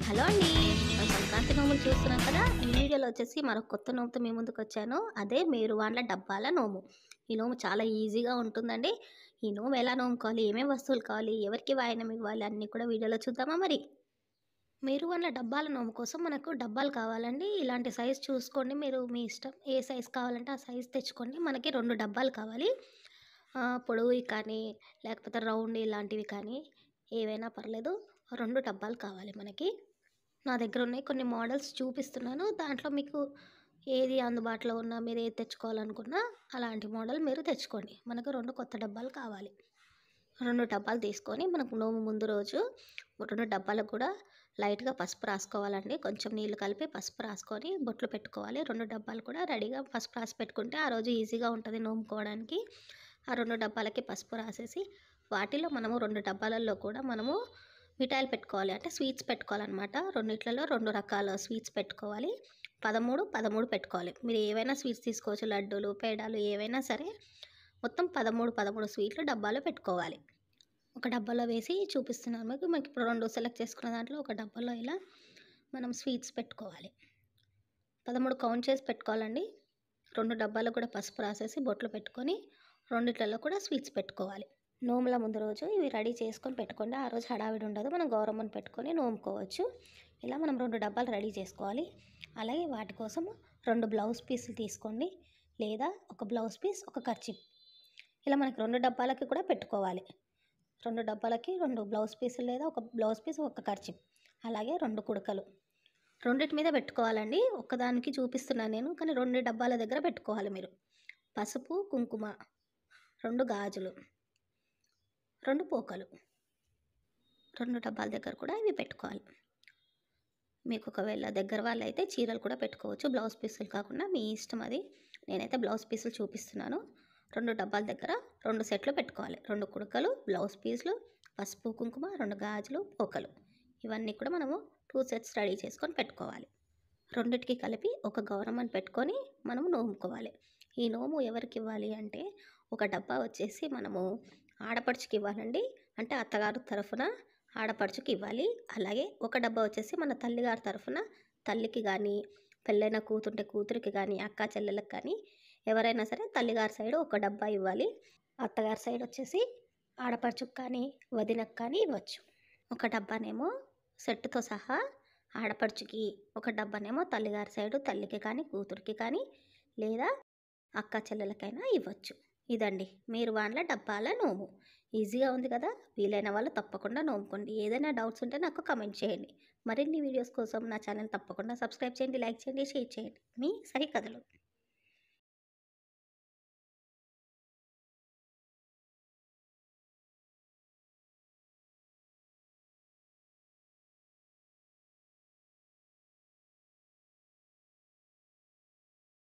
Hello అండి. సంక్రాంతి నోములు చూస్తున్నాం కదా! ఈ వీడియోలో వచ్చేసి మరొక కొత్త నోముతో మీ ముందుకొచ్చాను. అదే మేరువాండ్ల డబ్బాల నోము. ఈ నోము చాలా ఈజీగా ఉంటుందండి. ఈ నోము ఎలా నోముకోవాలి, ఏమేమి వస్తువులు కావాలి, ఎవరికి వాయనం ఇవ్వాలి అన్నీ కూడా వీడియోలో చూద్దామా మరి? మేరువాండ్ల డబ్బాల నోము కోసం మనకు డబ్బాలు కావాలండి. ఇలాంటి సైజ్ చూసుకోండి. మీరు మీ ఇష్టం ఏ సైజ్ కావాలంటే ఆ సైజ్ తెచ్చుకోండి. మనకి 2 డబ్బాలు కావాలి. పొడవుయి కానీ, లేకపోతే రౌండ్ ఇలాంటివి కానీ ఏవైనా పర్లేదు. 2 డబ్బాలు కావాలి మనకి. నా దగ్గర ఉన్నాయి కొన్ని మోడల్స్ చూపిస్తున్నాను. దాంట్లో మీకు ఏది అందుబాటులో ఉన్నా మీరు ఏది తెచ్చుకోవాలనుకున్నా అలాంటి మోడల్ మీరు తెచ్చుకోండి. మనకు 2 కొత్త డబ్బాలు కావాలి. 2 డబ్బాలు తీసుకొని మనకు నోము ముందు రోజు 2 డబ్బాలకు కూడా లైట్‌గా పసుపు రాసుకోవాలండి. కొంచెం నీళ్లు కలిపి పసుపు రాసుకొని బొట్లు పెట్టుకోవాలి. 2 డబ్బాలు కూడా రెడీగా పసుపు రాసి పెట్టుకుంటే ఆ రోజు ఈజీగా ఉంటుంది నోముకోవడానికి. ఆ 2 డబ్బాలకి పసుపు రాసేసి వాటిలో మనము 2 డబ్బాలలో కూడా మనము మిఠాయిలు పెట్టుకోవాలి. అంటే స్వీట్స్ పెట్టుకోవాలన్నమాట. రెండిట్లలో 2 రకాల స్వీట్స్ పెట్టుకోవాలి. 13, 13 పెట్టుకోవాలి. మీరు ఏవైనా స్వీట్స్ తీసుకోవచ్చు. లడ్డూలు, పేడాలు ఏవైనా సరే మొత్తం 13, 13 స్వీట్లు డబ్బాలో పెట్టుకోవాలి. ఒక డబ్బాలో వేసి చూపిస్తున్నాను మీకు. మీకు ఇప్పుడు 2 సెలెక్ట్ చేసుకున్న దాంట్లో ఒక డబ్బాలో ఇలా మనం స్వీట్స్ పెట్టుకోవాలి. 13 కౌంట్ చేసి పెట్టుకోవాలండి. 2 డబ్బాలకు కూడా పసుపు రాసేసి బొట్లు పెట్టుకొని రెండిట్లలో కూడా స్వీట్స్ పెట్టుకోవాలి. నోముల ముందు రోజు ఇవి రెడీ చేసుకొని పెట్టుకోండి. ఆ రోజు హడావిడి ఉండదు. మనం గౌరమ్మని పెట్టుకొని నోముకోవచ్చు. ఇలా మనం 2 డబ్బాలు రెడీ చేసుకోవాలి. అలాగే వాటి కోసం 2 బ్లౌజ్ పీసులు తీసుకోండి. లేదా ఒక బ్లౌజ్ పీస్, ఒక కర్చీఫ్. ఇలా మనకి 2 డబ్బాలకి కూడా పెట్టుకోవాలి. 2 డబ్బాలకి 2 బ్లౌజ్ పీసులు లేదా ఒక బ్లౌజ్ పీస్, ఒక కర్చీఫ్. అలాగే 2 కుడకలు. రెండిటి మీద పెట్టుకోవాలండి. ఒక్కదానికి చూపిస్తున్నాను నేను, కానీ 2 డబ్బాల దగ్గర పెట్టుకోవాలి మీరు. పసుపు, కుంకుమ, 2 గాజులు, 2 పోకలు. 2 డబ్బాల దగ్గర కూడా ఇవి పెట్టుకోవాలి. మీకు ఒకవేళ దగ్గర వాళ్ళైతే చీరలు కూడా పెట్టుకోవచ్చు. బ్లౌజ్ పీసులు కాకుండా మీ ఇష్టం అది. నేనైతే బ్లౌజ్ పీసులు చూపిస్తున్నాను. 2 డబ్బాల దగ్గర 2 సెట్లు పెట్టుకోవాలి. 2 కుడకలు, బ్లౌజ్ పీసులు, పసుపు, కుంకుమ, 2 గాజులు, పోకలు. ఇవన్నీ కూడా మనము 2 సెట్స్ రెడీ చేసుకొని పెట్టుకోవాలి. రెండిటికి కలిపి ఒక గౌరమ్మని పెట్టుకొని మనము నోముకోవాలి. ఈ నోము ఎవరికి ఇవ్వాలి అంటే ఒక డబ్బా వచ్చేసి మనము ఆడపడుచుకి ఇవ్వాలండి. అంటే అత్తగారు తరఫున ఆడపడుచుకి ఇవ్వాలి. అలాగే ఒక డబ్బా వచ్చేసి మన తల్లిగారి తరఫున తల్లికి కానీ, పెళ్ళైన కూతుంటే కూతురికి కానీ, అక్క చెల్లెలకు కానీ ఎవరైనా సరే తల్లిగారి సైడ్ ఒక డబ్బా ఇవ్వాలి. అత్తగారి సైడ్ వచ్చేసి ఆడపడుచుకు కానీ, వదినకు కానీ ఇవ్వచ్చు. ఒక డబ్బానేమో సెట్తో సహా ఆడపడుచుకి, ఒక డబ్బానేమో తల్లిగారి సైడు తల్లికి కానీ, కూతురికి కానీ, లేదా అక్క చెల్లెలకైనా ఇవ్వచ్చు. ఇదండి మేరువాండ్ల డబ్బాల నోము. ఈజీగా ఉంది కదా! వీలైన వాళ్ళు తప్పకుండా నోముకోండి. ఏదైనా డౌట్స్ ఉంటే నాకు కామెంట్ చేయండి. మరిన్ని వీడియోస్ కోసం నా ఛానల్ తప్పకుండా సబ్స్క్రైబ్ చేయండి, లైక్ చేయండి, షేర్ చేయండి. మీ సరికథలు.